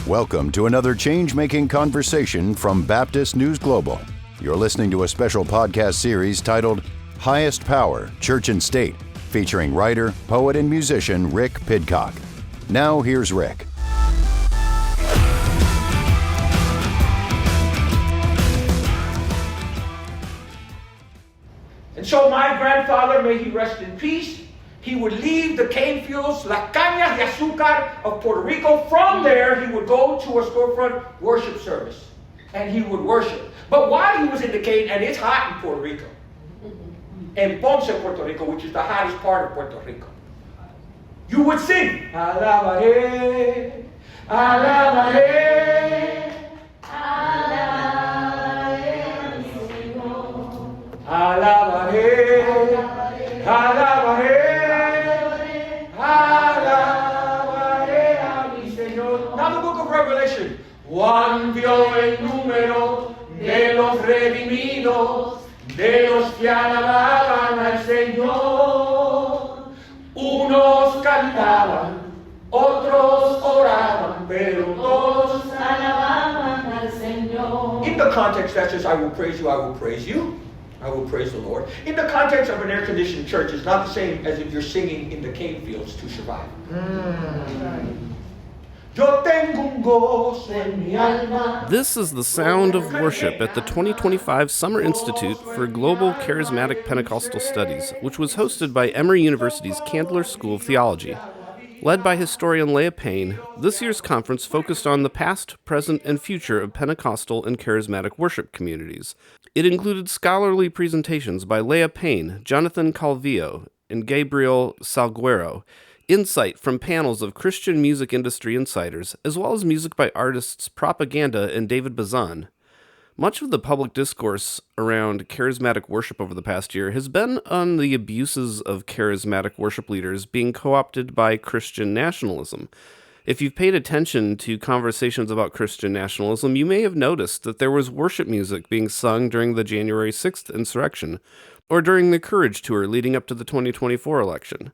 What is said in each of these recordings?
Welcome to another change-making conversation from Baptist News Global. You're listening to a special podcast series titled Highest Power, Church and State, featuring writer, poet, and musician Rick Pidcock. Now here's Rick. And so my grandfather, may he rest in peace, he would leave the cane fields, La Caña de Azúcar of Puerto Rico. From there, he would go to a storefront worship service, and he would worship. But while he was in the cane, and it's hot in Puerto Rico, in Ponce, Puerto Rico, which is the hottest part of Puerto Rico, you would sing, Alabaré, Alabaré, Alabaré, Alabaré, Alabaré, Alabaré a mi Señor. Now the book of Revelation. Juan vio el número de los redimidos, de los que alababan al Señor. Unos cantaban, otros oraban, pero todos alababan al Señor. In the context that says, I will praise you, I will praise you. I will praise the Lord. In the context of an air-conditioned church, it's not the same as if you're singing in the cane fields to survive. This is the sound of worship at the 2025 Summer Institute for Global Charismatic Pentecostal Studies, which was hosted by Emory University's Candler School of Theology. Led by historian Leah Payne, this year's conference focused on the past, present, and future of Pentecostal and charismatic worship communities. It included scholarly presentations by Leah Payne, Jonathan Calvillo, and Gabriel Salguero, insight from panels of Christian music industry insiders, as well as music by artists Propaganda and David Bazan. Much of the public discourse around charismatic worship over the past year has been on the abuses of charismatic worship leaders being co-opted by Christian nationalism. If you've paid attention to conversations about Christian nationalism, you may have noticed that there was worship music being sung during the January 6th insurrection, or during the Courage Tour leading up to the 2024 election.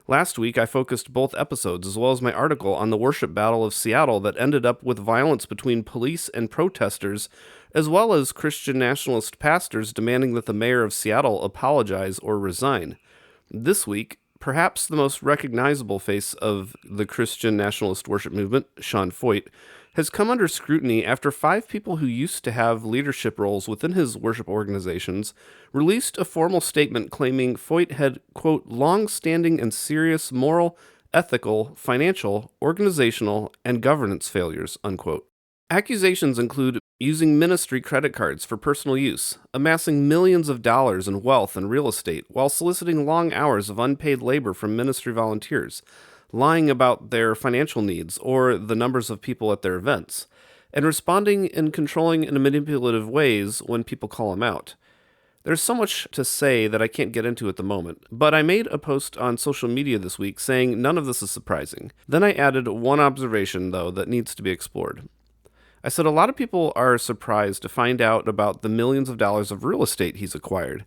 Last week, I focused both episodes, as well as my article, on the worship battle of Seattle that ended up with violence between police and protesters, as well as Christian nationalist pastors demanding that the mayor of Seattle apologize or resign. This week, perhaps the most recognizable face of the Christian nationalist worship movement, Sean Feucht, has come under scrutiny after 5 people who used to have leadership roles within his worship organizations released a formal statement claiming Feucht had, quote, long-standing and serious moral, ethical, financial, organizational, and governance failures, unquote. Accusations include using ministry credit cards for personal use, amassing millions of dollars in wealth and real estate while soliciting long hours of unpaid labor from ministry volunteers, lying about their financial needs or the numbers of people at their events, and responding in controlling and manipulative ways when people call him out. There's so much to say that I can't get into at the moment, but I made a post on social media this week saying none of this is surprising. Then I added one observation, though, that needs to be explored. I said a lot of people are surprised to find out about the millions of dollars of real estate he's acquired.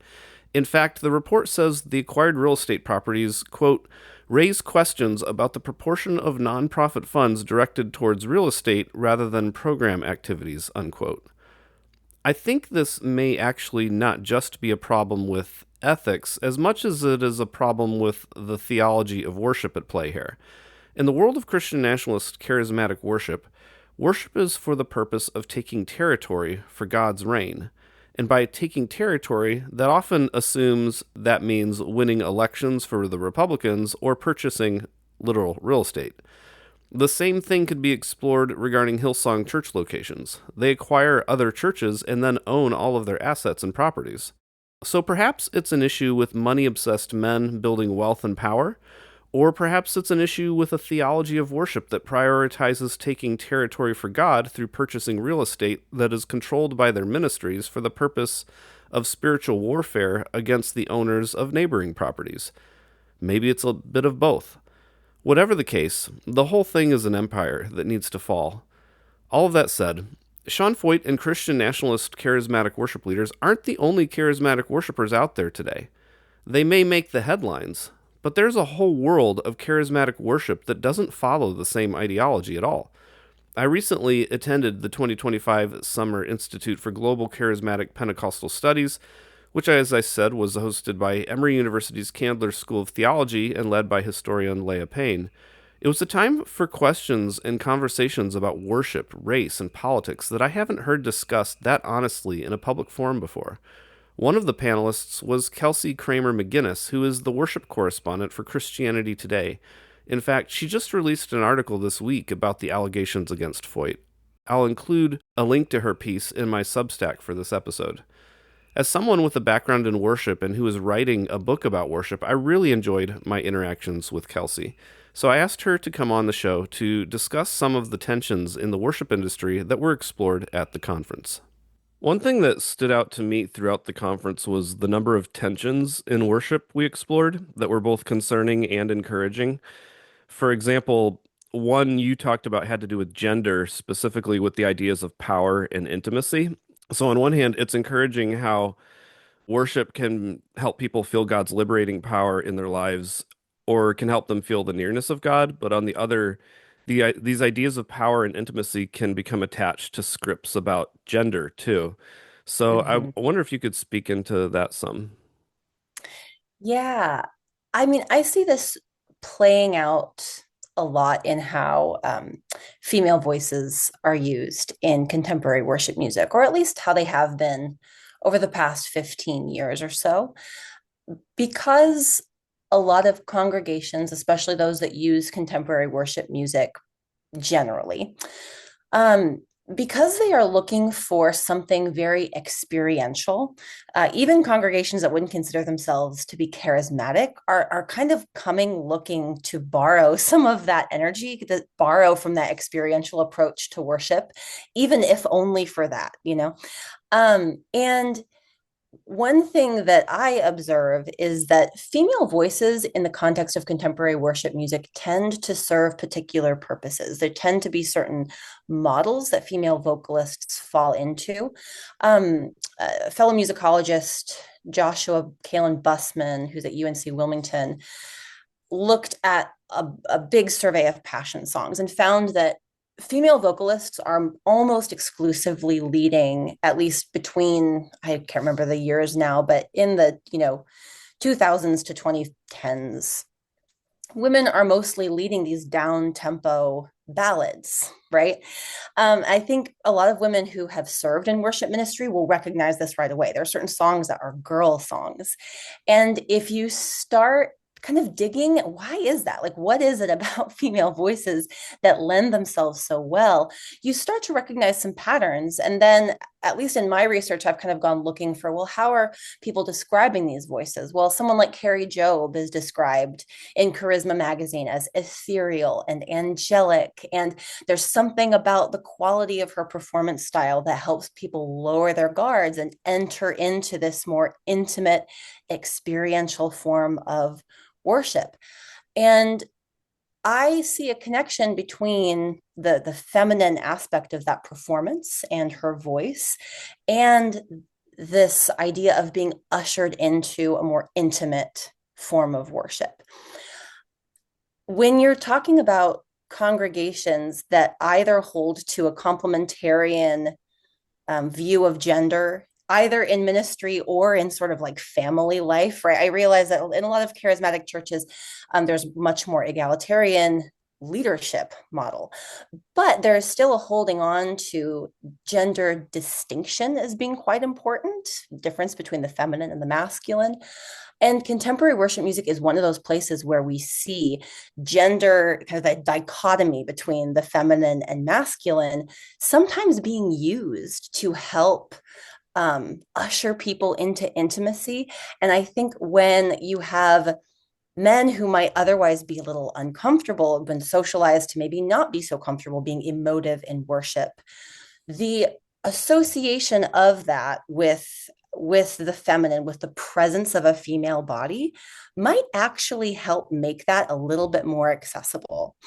In fact, the report says the acquired real estate properties, quote, raise questions about the proportion of nonprofit funds directed towards real estate rather than program activities, unquote. I think this may actually not just be a problem with ethics as much as it is a problem with the theology of worship at play here. In the world of Christian nationalist charismatic worship, worship is for the purpose of taking territory for God's reign. And by taking territory, that often assumes that means winning elections for the Republicans or purchasing literal real estate. The same thing could be explored regarding Hillsong church locations. They acquire other churches and then own all of their assets and properties. So perhaps it's an issue with money-obsessed men building wealth and power, or perhaps it's an issue with a theology of worship that prioritizes taking territory for God through purchasing real estate that is controlled by their ministries for the purpose of spiritual warfare against the owners of neighboring properties. Maybe it's a bit of both. Whatever the case, the whole thing is an empire that needs to fall. All of that said, Sean Feucht and Christian nationalist charismatic worship leaders aren't the only charismatic worshipers out there today. They may make the headlines, but there's a whole world of charismatic worship that doesn't follow the same ideology at all. I recently attended the 2025 Summer Institute for Global Charismatic Pentecostal Studies, which, as I said, was hosted by Emory University's Candler School of Theology and led by historian Leah Payne. It was a time for questions and conversations about worship, race, and politics that I haven't heard discussed that honestly in a public forum before. One of the panelists was Kelsey Kramer McGinnis, who is the worship correspondent for Christianity Today. In fact, she just released an article this week about the allegations against Feucht. I'll include a link to her piece in my Substack for this episode. As someone with a background in worship and who is writing a book about worship, I really enjoyed my interactions with Kelsey. So I asked her to come on the show to discuss some of the tensions in the worship industry that were explored at the conference. One thing that stood out to me throughout the conference was the number of tensions in worship we explored that were both concerning and encouraging. For example, one you talked about had to do with gender, specifically with the ideas of power and intimacy. So, on one hand, it's encouraging how worship can help people feel God's liberating power in their lives or can help them feel the nearness of God. But on the other, these ideas of power and intimacy can become attached to scripts about gender too. So I hmm wonder if you could speak into that some. Yeah. I mean, I see this playing out a lot in how female voices are used in contemporary worship music, or at least how they have been over the past 15 years or so, because a lot of congregations, especially those that use contemporary worship music generally, um, because they are looking for something very experiential, even congregations that wouldn't consider themselves to be charismatic are kind of coming looking to borrow some of that energy, to borrow from that experiential approach to worship, even if only for that, you know? And one thing that I observe is that female voices in the context of contemporary worship music tend to serve particular purposes. There tend to be certain models that female vocalists fall into. Fellow musicologist Joshua Kalen Bussman, who's at UNC Wilmington, looked at a big survey of passion songs and found that female vocalists are almost exclusively leading, at least between, I can't remember the years now, but in the 2000s to 2010s, women are mostly leading these down tempo ballads, right? I think a lot of women who have served in worship ministry will recognize this right away. There are certain songs that are girl songs, and if you start kind of digging, why is that? Like, what is it about female voices that lend themselves so well? You start to recognize some patterns. And then, at least in my research, I've kind of gone looking for, well, how are people describing these voices? Well, someone like Carrie Job is described in Charisma magazine as ethereal and angelic. And there's something about the quality of her performance style that helps people lower their guards and enter into this more intimate, experiential form of worship. And I see a connection between the feminine aspect of that performance and her voice and this idea of being ushered into a more intimate form of worship. When you're talking about congregations that either hold to a complementarian view of gender, either in ministry or in sort of like family life, right? I realize that in a lot of charismatic churches, there's much more egalitarian leadership model, but there's still a holding on to gender distinction as being quite important, difference between the feminine and the masculine. And contemporary worship music is one of those places where we see gender, kind of that dichotomy between the feminine and masculine, sometimes being used to help usher people into intimacy. And I think when you have men who might otherwise be a little uncomfortable, been socialized to maybe not be so comfortable being emotive in worship, the association of that with the feminine, with the presence of a female body, might actually help make that a little bit more accessible.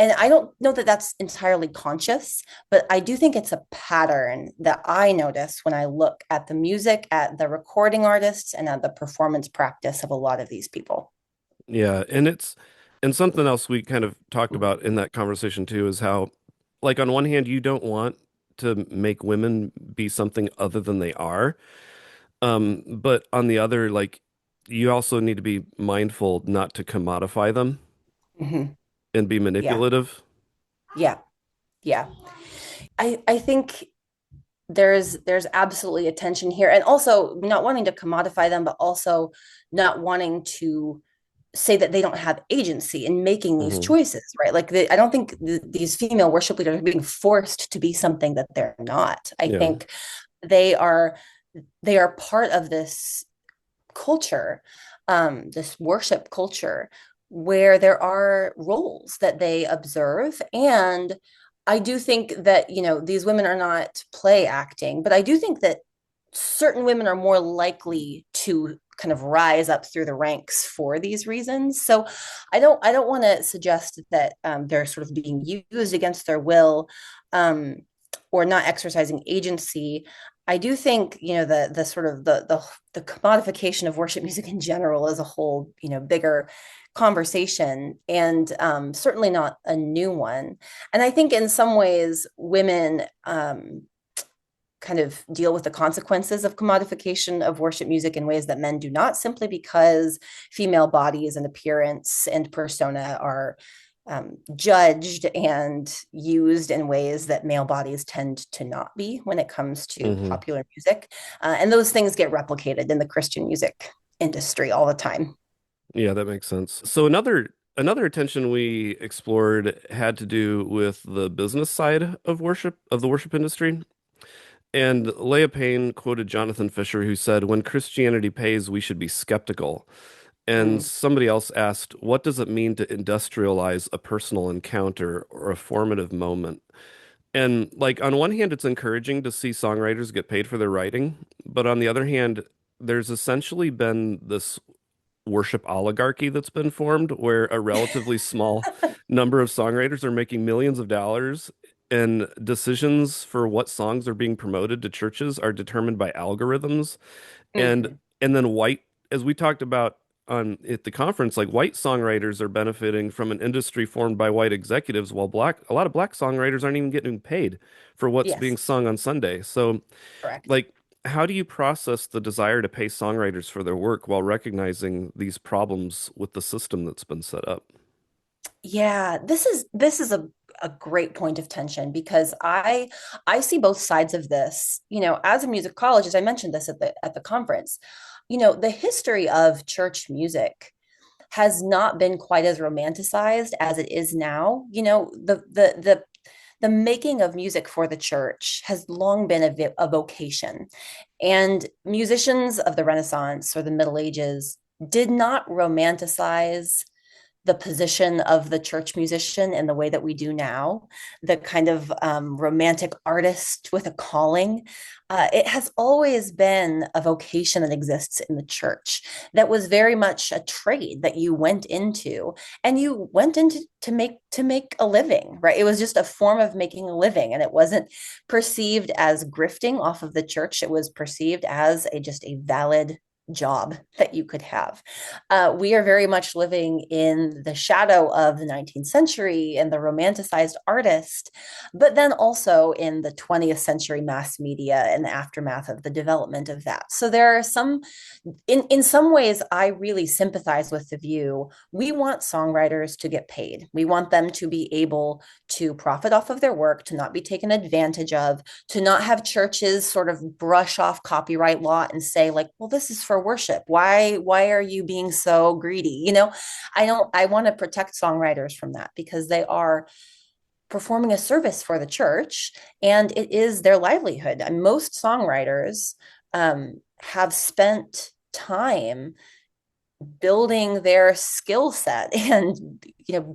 And I don't know that that's entirely conscious, but I do think it's a pattern that I notice when I look at the music, at the recording artists, and at the performance practice of a lot of these people. Yeah, and And something else we kind of talked about in that conversation too is how, like, on one hand, you don't want to make women be something other than they are. But on the other, like, you also need to be mindful not to commodify them Mhm. and be Yeah, manipulative. yeah, yeah. I think there's absolutely a tension here, and also not wanting to commodify them, but also not wanting to say that they don't have agency in making these Hmm. choices, right? Like I don't think these female worship leaders are being forced to be something that they're not. I Yeah. think they are they are part of this culture, this worship culture, where there are roles that they observe. And I do think that, these women are not play acting, but I do think that certain women are more likely to kind of rise up through the ranks for these reasons. So I don't want to suggest that they're sort of being used against their will, um, or not exercising agency. I do think, the sort of the commodification of worship music in general is a whole, bigger conversation, and certainly not a new one. And I think in some ways women kind of deal with the consequences of commodification of worship music in ways that men do not, simply because female bodies and appearance and persona are judged and used in ways that male bodies tend to not be when it comes to Hmm. popular music. And those things get replicated in the Christian music industry all the time. Yeah, that makes sense. So another attention we explored had to do with the business side of the worship industry. And Leah Payne quoted Jonathan Fisher, who said, "When Christianity pays, we should be skeptical." And Mm, somebody else asked, "What does it mean to industrialize a personal encounter or a formative moment?" And like on one hand, it's encouraging to see songwriters get paid for their writing, but on the other hand, there's essentially been this worship oligarchy that's been formed where a relatively small number of songwriters are making millions of dollars, and decisions for what songs are being promoted to churches are determined by algorithms. and mhm. and then white, as we talked about on at the conference, like white songwriters are benefiting from an industry formed by white executives, while a lot of black songwriters aren't even getting paid for what's being Yes, sung on Sunday. So correct. like, how do you process the desire to pay songwriters for their work while recognizing these problems with the system that's been set up? Yeah, this is a great point of tension, because I see both sides of this. As a musicologist, I mentioned this at the conference. The history of church music has not been quite as romanticized as it is now. The making of music for the church has long been a vocation, and musicians of the Renaissance or the Middle Ages did not romanticize the position of the church musician in the way that we do now, the kind of romantic artist with a calling. It has always been a vocation that exists in the church, that was very much a trade that you went into, and you went into to make a living, right? It was just a form of making a living, and it wasn't perceived as grifting off of the church. It was perceived as just a valid job that you could have. We are very much living in the shadow of the 19th century and the romanticized artist, but then also in the 20th century mass media and the aftermath of the development of that. So there are in some ways, I really sympathize with the view. We want songwriters to get paid. We want them to be able to profit off of their work, to not be taken advantage of, to not have churches sort of brush off copyright law and say, like, well, this is for worship. Why are you being so greedy? I want to protect songwriters from that, because they are performing a service for the church, and it is their livelihood. And most songwriters have spent time building their skill set and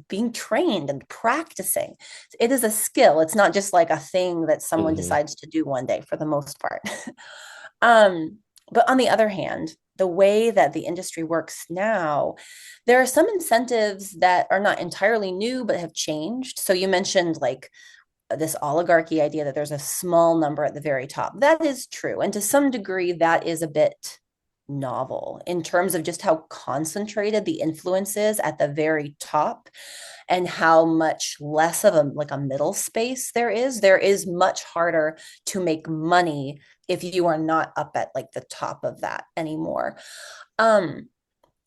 being trained and practicing. It is a skill. It's not just like a thing that someone Hmm. decides to do one day, for the most part. um, but on the other hand, the way that the industry works now, there are some incentives that are not entirely new but have changed. So you mentioned, like, this oligarchy idea that there's a small number at the very top. That is true, and to some degree that is a bit novel in terms of just how concentrated the influence is at the very top and how much less of a like a middle space there is. There is much harder to make money if you are not up at like the top of that anymore. Um,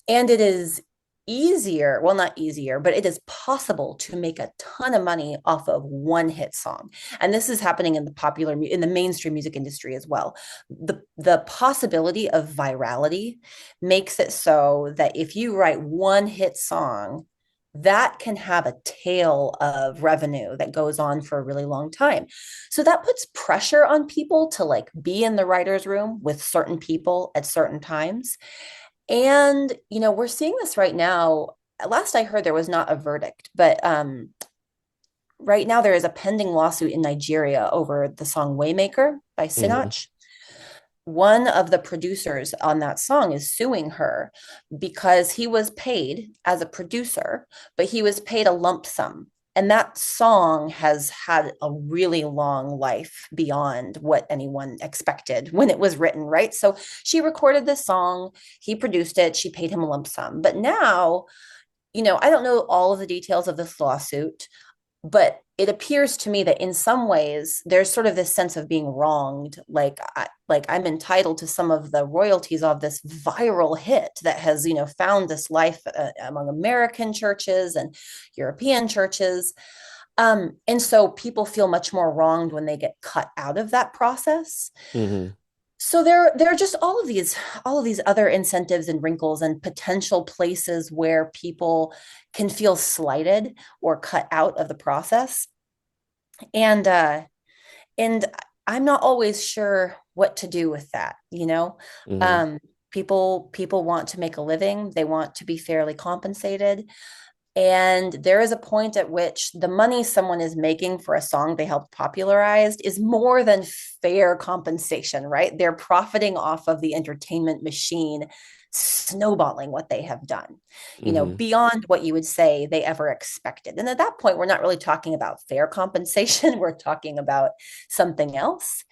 and it is easier, well, not easier, but it is possible to make a ton of money off of one hit song. And this is happening in the in the mainstream music industry as well. The possibility of virality makes it so that if you write one hit song, that can have a tail of revenue that goes on for a really long time. So that puts pressure on people to like be in the writer's room with certain people at certain times. And, we're seeing this right now. Last I heard, there was not a verdict, but right now there is a pending lawsuit in Nigeria over the song Waymaker by Hmm. Sinach. One of the producers on that song is suing her because he was paid as a producer, but he was paid a lump sum. And that song has had a really long life beyond what anyone expected when it was written, right? So she recorded this song, he produced it, she paid him a lump sum. But now, I don't know all of the details of this lawsuit, but it appears to me that in some ways there's sort of this sense of being wronged, like I'm entitled to some of the royalties of this viral hit that has found this life among American churches and European churches. And so people feel much more wronged when they get cut out of that process. Hmm. So there are just all of these other incentives and wrinkles and potential places where people can feel slighted or cut out of the process. And and I'm not always sure what to do with that. Hmm. Um, people want to make a living, they want to be fairly compensated. And there is a point at which the money someone is making for a song they helped popularized is more than fair compensation, right? They're profiting off of the entertainment machine, snowballing what they have done, Hmm. beyond what you would say they ever expected. And at that point, we're not really talking about fair compensation. We're talking about something else.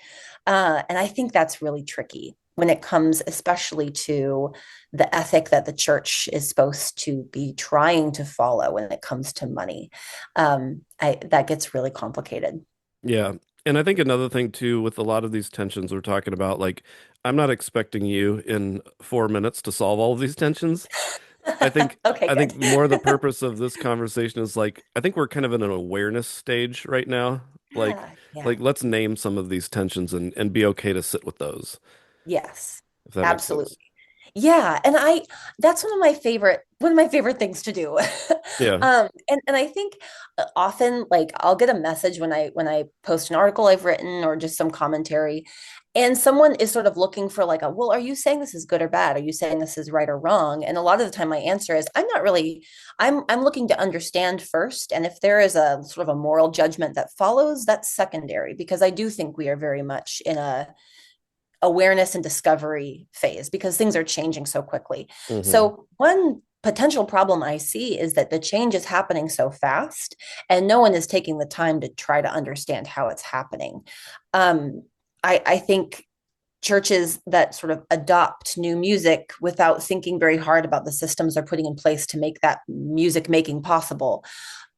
And I think that's really tricky when it comes, especially to the ethic that the church is supposed to be trying to follow when it comes to money. That gets really complicated. Yeah. And I think another thing too, with a lot of these tensions we're talking about, like, I'm not expecting you in 4 minutes to solve all of these tensions. I think Okay, I think good. more the purpose of this conversation is like I think we're kind of in an awareness stage right now. Like Yeah, yeah. like let's name some of these tensions and be okay to sit with those, Yes, if that makes absolutely. sense. Yeah, and that's one of my favorite things to do. Yeah. And I think often like I'll get a message when I post an article I've written or just some commentary, and someone is sort of looking for like well, are you saying this is good or bad? Are you saying this is right or wrong? And a lot of the time my answer is I'm not really. I'm looking to understand first, and if there is a sort of a moral judgment that follows, that's secondary because I do think we are very much in a awareness and discovery phase because things are changing so quickly. Hmm. So one potential problem I see is that the change is happening so fast and no one is taking the time to try to understand how it's happening. Um, I think churches that sort of adopt new music without thinking very hard about the systems they're putting in place to make that music making possible,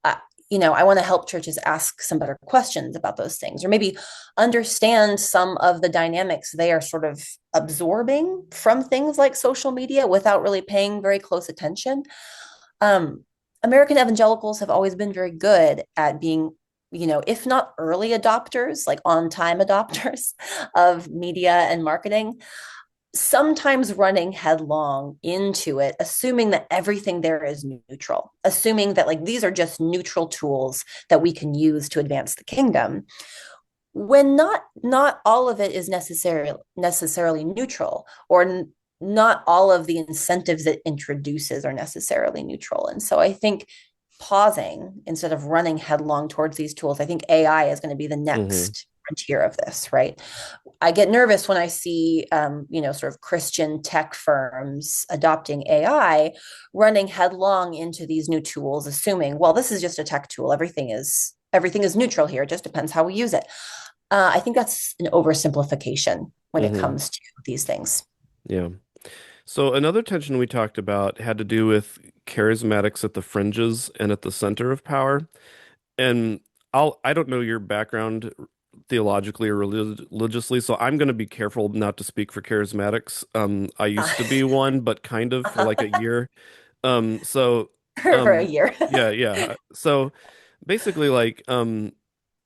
uh, I want to help churches ask some better questions about those things, or maybe understand some of the dynamics they are sort of absorbing from things like social media without really paying very close attention. Um, American evangelicals have always been very good at being, if not early adopters, like on time adopters of media and marketing, sometimes running headlong into it, assuming that everything there is neutral, assuming that like these are just neutral tools that we can use to advance the kingdom, when not all of it is necessarily neutral, or not all of the incentives it introduces are necessarily neutral. And so I think pausing instead of running headlong towards these tools, I think AI is going to be the Hmm. next frontier of this, right? I get nervous when I see, sort of Christian tech firms adopting AI, running headlong into these new tools, assuming, well, this is just a tech tool. Everything is neutral here. It just depends how we use it. I think that's an oversimplification when it Hmm. comes to these things. Yeah. So another tension we talked about had to do with charismatics at the fringes and at the center of power. And I don't know your background theologically or religiously, so I'm going to be careful not to speak for charismatics. I Uh, used to be one, but kind of for like a year. So for a year. yeah, yeah. So basically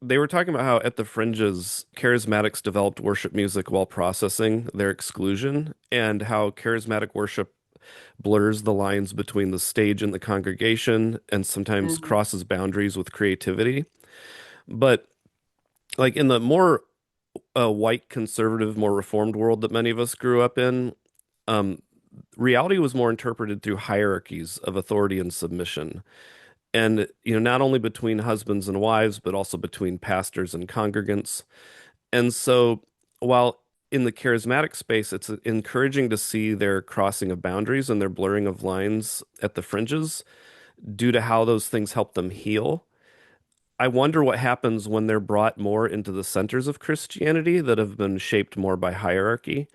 they were talking about how at the fringes charismatics developed worship music while processing their exclusion, and how charismatic worship blurs the lines between the stage and the congregation and sometimes Mhm. crosses boundaries with creativity. But like in the more white conservative, more reformed world that many of us grew up in, um, reality was more interpreted through hierarchies of authority and submission. And, not only between husbands and wives, but also between pastors and congregants. And so while in the charismatic space, it's encouraging to see their crossing of boundaries and their blurring of lines at the fringes due to how those things help them heal. I wonder what happens when they're brought more into the centers of Christianity that have been shaped more by hierarchy,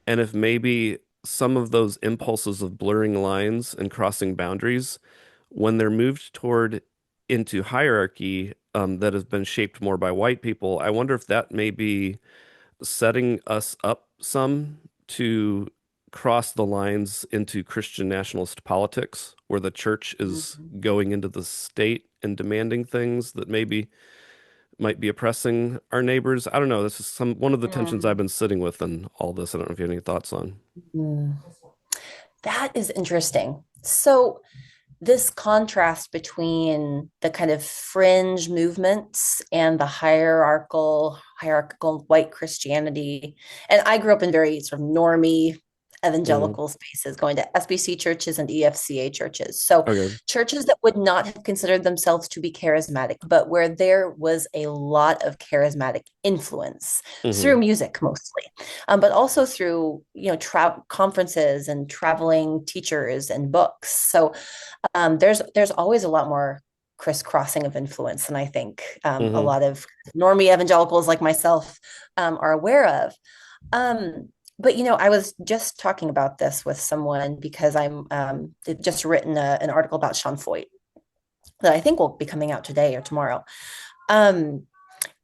and if maybe some of those impulses of blurring lines and crossing boundaries, when they're moved toward into hierarchy, that has been shaped more by white people, I wonder if that may be setting us up some to cross the lines into Christian nationalist politics, where the church is Mhm. going into the state and demanding things that maybe might be oppressing our neighbors. I don't know. This is one of the tensions I've Mm. been sitting with in all this. I don't know if you have any thoughts on. Mm. That is interesting. So, this contrast between the kind of fringe movements and the hierarchical white Christianity. And I grew up in very sort of normie Hmm. evangelical spaces, going to SBC churches and EFCA churches. So Okay. churches that would not have considered themselves to be charismatic, but where there was a lot of charismatic influence through Hmm. music mostly, but also through conferences and traveling teachers and books. So there's always a lot more crisscrossing of influence than I think a Hmm. lot of normie evangelicals like myself are aware of. Um, but I was just talking about this with someone because I'm just written an article about Sean Feucht that I think will be coming out today or tomorrow. Um,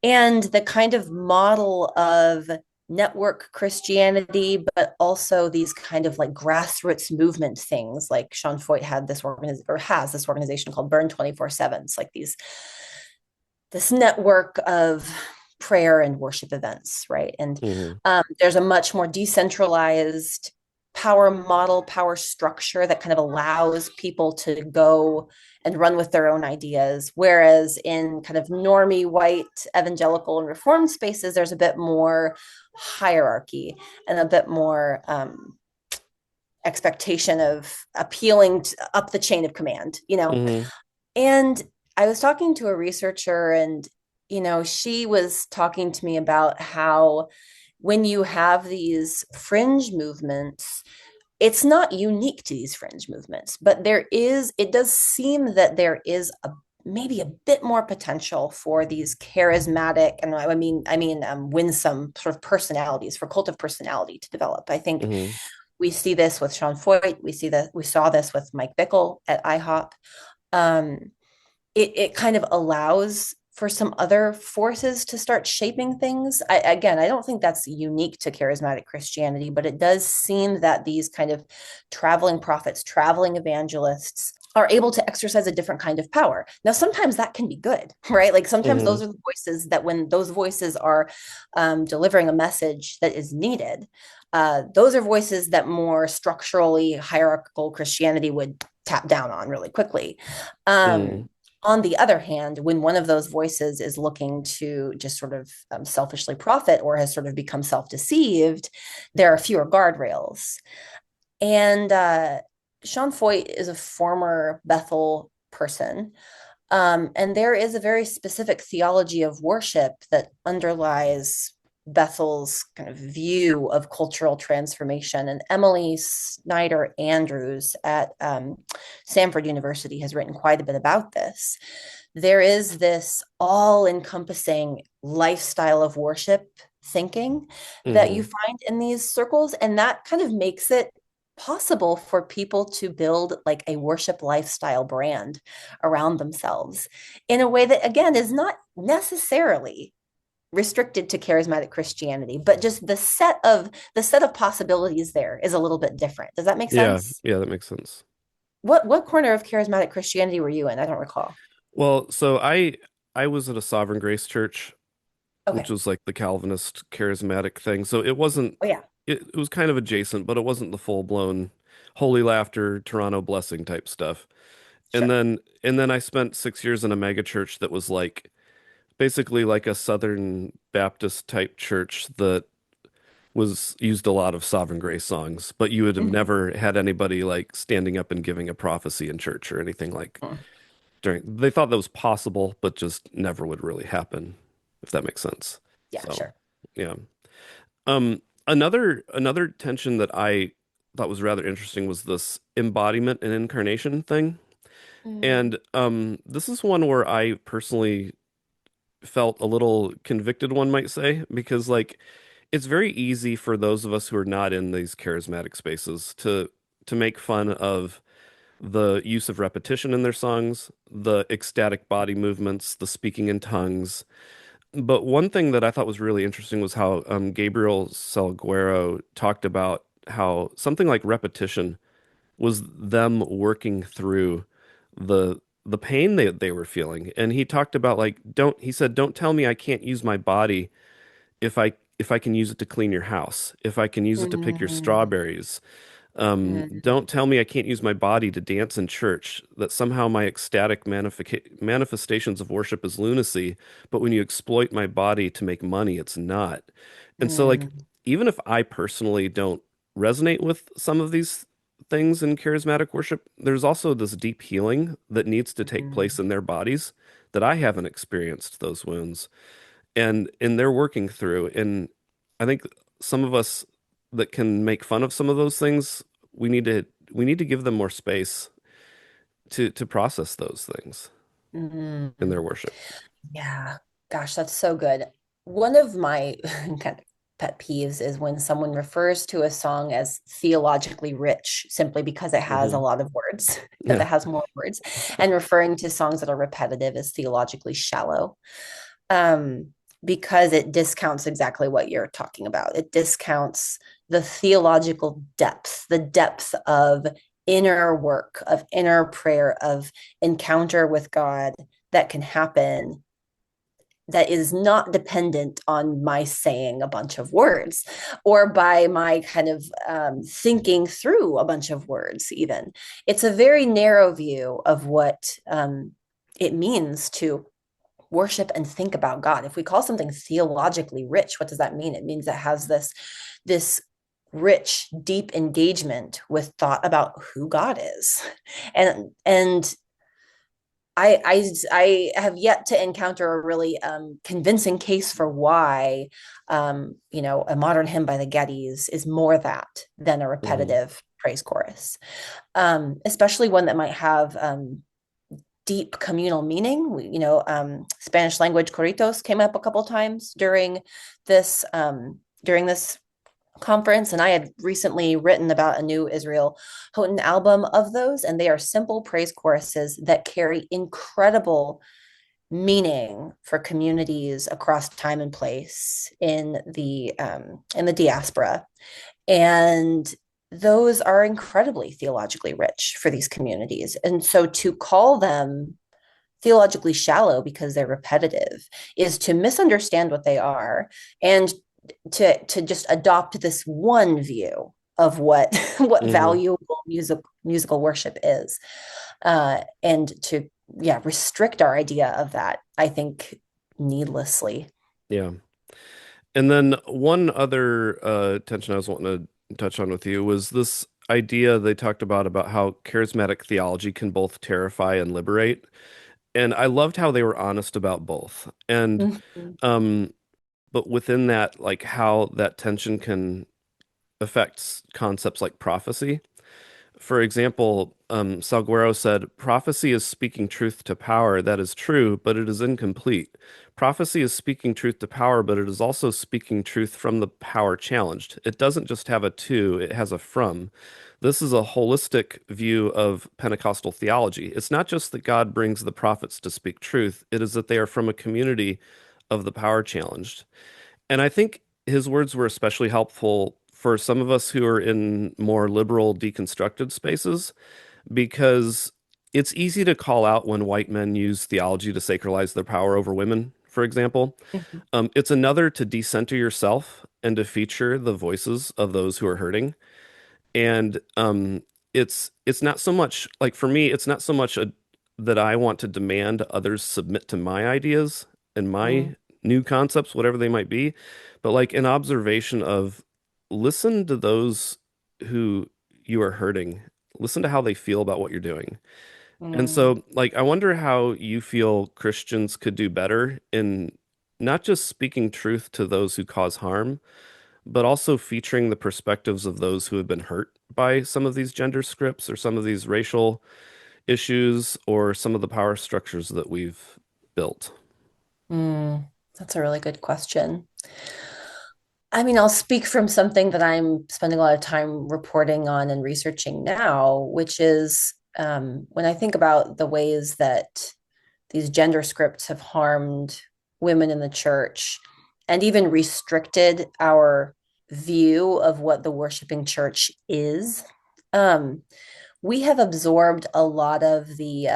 and the kind of model of network Christianity, but also these kind of like grassroots movement things. Like Sean Feucht had this has this organization called Burn 24/7. It's like this network of prayer and worship events, right? And Hmm. there's a much more decentralized power model, power structure that kind of allows people to go and run with their own ideas. Whereas in kind of normie white evangelical and reformed spaces, there's a bit more hierarchy and a bit more expectation of appealing up the chain of command, Hmm. And I was talking to a researcher, and she was talking to me about how when you have these fringe movements, it's not unique to these fringe movements, but it does seem that there is maybe a bit more potential for these charismatic, and winsome sort of personalities, for cult of personality to develop. I think Hmm. we see this with Sean Feucht. We saw this with Mike Bickle at IHOP. Um, it kind of allows for some other forces to start shaping things. Again, I don't think that's unique to charismatic Christianity, but it does seem that these kind of traveling prophets, traveling evangelists are able to exercise a different kind of power. Now, sometimes that can be good, right? Like sometimes Hmm. those are the voices that when those voices are delivering a message that is needed, those are voices that more structurally hierarchical Christianity would tap down on really quickly. Hmm. On the other hand, when one of those voices is looking to just sort of selfishly profit or has sort of become self-deceived, there are fewer guardrails. And Sean Feucht is a former Bethel person. And there is a very specific theology of worship that underlies Bethel's kind of view of cultural transformation. And Emily Snyder Andrews at Samford University has written quite a bit about this. There is this all encompassing lifestyle of worship thinking that you Hmm. find in these circles, and that kind of makes it possible for people to build like a worship lifestyle brand around themselves in a way that, again, is not necessarily restricted to charismatic Christianity, but just the set of possibilities there is a little bit different. Does that make Yeah, sense? yeah, that makes sense. What corner of charismatic Christianity were you in? I don't recall. Well, so I was at a Sovereign Grace church, which Okay. was like the Calvinist charismatic thing. So it wasn't Oh yeah. it was kind of adjacent, but it wasn't the full-blown Holy Laughter, Toronto Blessing type stuff. And Sure. then I spent 6 years in a mega church that was like basically like a Southern Baptist type church that was used a lot of Sovereign Grace songs, but you would have Mhm. never had anybody like standing up and giving a prophecy in church or anything like Mhm. during they thought that was possible, but just never would really happen, if that makes sense. Yeah, So, sure. yeah. Another tension that I thought was rather interesting was this embodiment and incarnation thing. Mm. And this is one where I personally felt a little convicted, one might say, because like it's very easy for those of us who are not in these charismatic spaces to make fun of the use of repetition in their songs, the ecstatic body movements, the speaking in tongues. But one thing that I thought was really interesting was how Gabriel Salguero talked about how something like repetition was them working through the pain they were feeling. And he talked about like he said, don't tell me I can't use my body if I can use it to clean your house, if I can use it to pick your Mm. strawberries. Mm. Don't tell me I can't use my body to dance in church, that somehow my ecstatic manifestations of worship is lunacy, but when you exploit my body to make money, it's not. And so, like, Mm. even if I personally don't resonate with some of these things in charismatic worship, there's also this deep healing that needs to take place Mm. in their bodies that I haven't experienced those wounds and they're working through. And I think some of us that can make fun of some of those things, we need to give them more space to process those things in Mm. their worship. Yeah, gosh, that's so good. One of my kind of pet peeves is when someone refers to a song as theologically rich simply because it has a Hmm. lot of words, that Yeah. it has more words, and referring to songs that are repetitive as theologically shallow. Um, because it discounts exactly what you're talking about. It discounts the theological depth, the depth of inner work, of inner prayer, of encounter with God that can happen that is not dependent on my saying a bunch of words or by my kind of thinking through a bunch of words, even. It's a very narrow view of what it means to worship and think about God. If we call something theologically rich, what does that mean? It means it has this rich, deep engagement with thought about who God is. And I have yet to encounter a really convincing case for why a modern hymn by the Gettys is more that than a Hmm. repetitive praise chorus, especially one that might have deep communal meaning. Spanish language corritos came up a couple times during this conference, and I had recently written about a new Israel Houghton album of those, and they are simple praise choruses that carry incredible meaning for communities across time and place in the diaspora, and those are incredibly theologically rich for these communities. And so to call them theologically shallow because they're repetitive is to misunderstand what they are and to just adopt this one view of what what Hmm. valuable musical worship is, and to restrict our idea of that, I think, needlessly. Yeah. And then one other tension I was wanting to touch on with you was this idea they talked about how charismatic theology can both terrify and liberate. And I loved how they were honest about both. And Mhm. um, but within that, like how that tension can affect concepts like prophecy. For example, Salguero said, prophecy is speaking truth to power. That is true, but it is incomplete. Prophecy is speaking truth to power, but it is also speaking truth from the power challenged. It doesn't just have a to, it has a from. This is a holistic view of Pentecostal theology. It's not just that God brings the prophets to speak truth, it is that they are from a community of the power challenged. And I think his words were especially helpful for some of us who are in more liberal, deconstructed spaces, because it's easy to call out when white men use theology to sacralize their power over women, for example. Mhm. It's another to decenter yourself and to feature the voices of those who are hurting. And it's not so much like for me, it's not so much that I want to demand others submit to my ideas and Mm, my new concepts, whatever they might be, but like an observation of listen to those who you are hurting. Listen to how they feel about what you're doing. And mm, so, like, I wonder how you feel Christians could do better in not just speaking truth to those who cause harm, but also featuring the perspectives of those who have been hurt by some of these gender scripts or some of these racial issues or some of the power structures that we've built. mm. That's a really good question. I mean, I'll speak from something that I'm spending a lot of time reporting on and researching now, which is when I think about the ways that these gender scripts have harmed women in the church and even restricted our view of what the worshiping church is. Um, we have absorbed a lot of the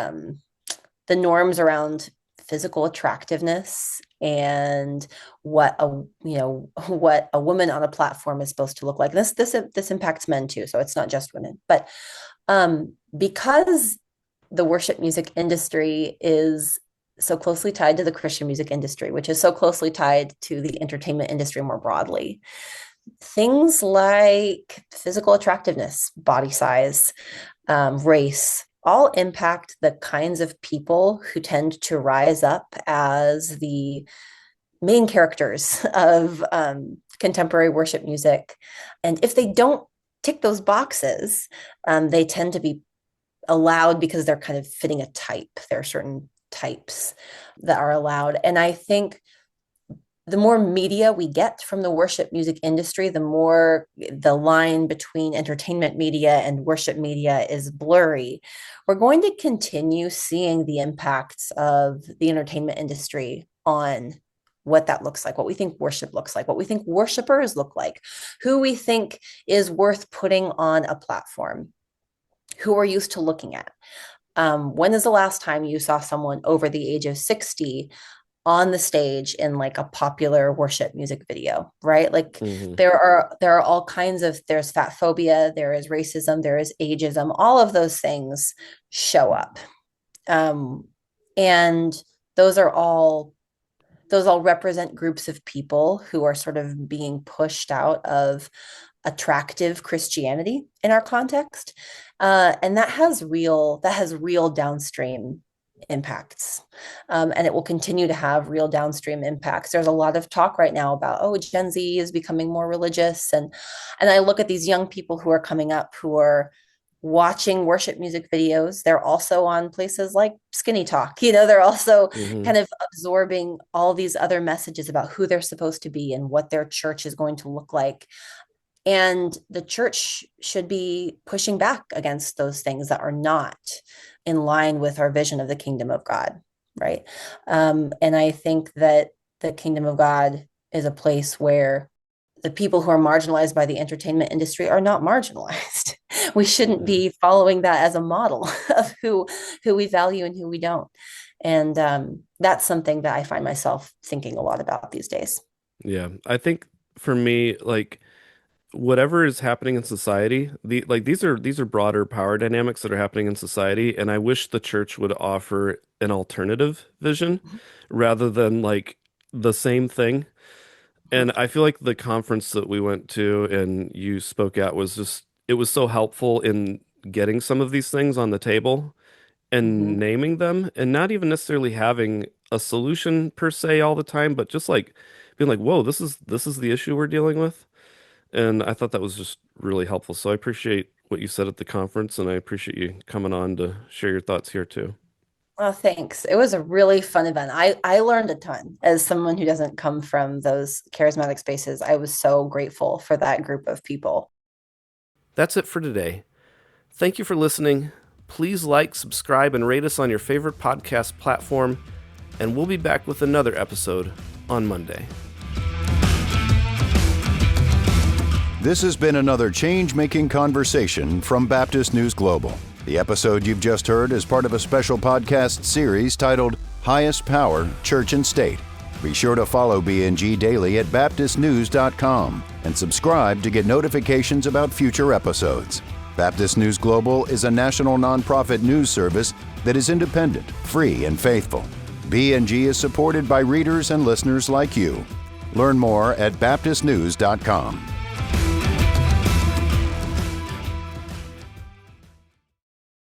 norms around physical attractiveness and what a what a woman on a platform is supposed to look like. This impacts men too, so it's not just women. But because the worship music industry is so closely tied to the Christian music industry, which is so closely tied to the entertainment industry more broadly, things like physical attractiveness, body size, race, all impact the kinds of people who tend to rise up as the main characters of contemporary worship music. And if they don't tick those boxes, they tend to be allowed because they're kind of fitting a type. There are certain types that are allowed. And I think the more media we get from the worship music industry, the more the line between entertainment media and worship media is blurry. We're going to continue seeing the impacts of the entertainment industry on what that looks like, what we think worship looks like, what we think worshipers look like, who we think is worth putting on a platform, who we're used to looking at. When is the last time you saw someone over the age of 60 on the stage in like a popular worship music video, right? Like Hmm. there are all kinds of there's fat phobia, there is racism, there is ageism, all of those things show up. Um, and those are all those all represent groups of people who are sort of being pushed out of attractive Christianity in our context, and that has real downstream impacts, and it will continue to have real downstream impacts. There's a lot of talk right now about Gen Z is becoming more religious, and I look at these young people who are coming up who are watching worship music videos. They're also on places like Skinny Talk. They're also Hmm. kind of absorbing all these other messages about who they're supposed to be and what their church is going to look like. And the church should be pushing back against those things that are not in line with our vision of the kingdom of God, right? And I think that the kingdom of God is a place where the people who are marginalized by the entertainment industry are not marginalized. We shouldn't Yeah. be following that as a model of who we value and who we don't. And that's something that I find myself thinking a lot about these days. Yeah. I think for me, like whatever is happening in society, these are broader power dynamics that are happening in society, and I wish the church would offer an alternative vision rather than like the same thing. And I feel like the conference that we went to and you spoke at was just it was so helpful in getting some of these things on the table and Mhm. naming them and not even necessarily having a solution per se all the time, but just like being like, whoa, this is the issue we're dealing with. And I thought that was just really helpful. So I appreciate what you said at the conference, and I appreciate you coming on to share your thoughts here too. Oh, thanks. It was a really fun event. I learned a ton as someone who doesn't come from those charismatic spaces. I was so grateful for that group of people. That's it for today. Thank you for listening. Please like, subscribe, and rate us on your favorite podcast platform, and we'll be back with another episode on Monday. This has been another change-making conversation from Baptist News Global. The episode you've just heard is part of a special podcast series titled Highest Power, Church and State. Be sure to follow BNG daily at baptistnews.com and subscribe to get notifications about future episodes. Baptist News Global is a national nonprofit news service that is independent, free, and faithful. BNG is supported by readers and listeners like you. Learn more at baptistnews.com.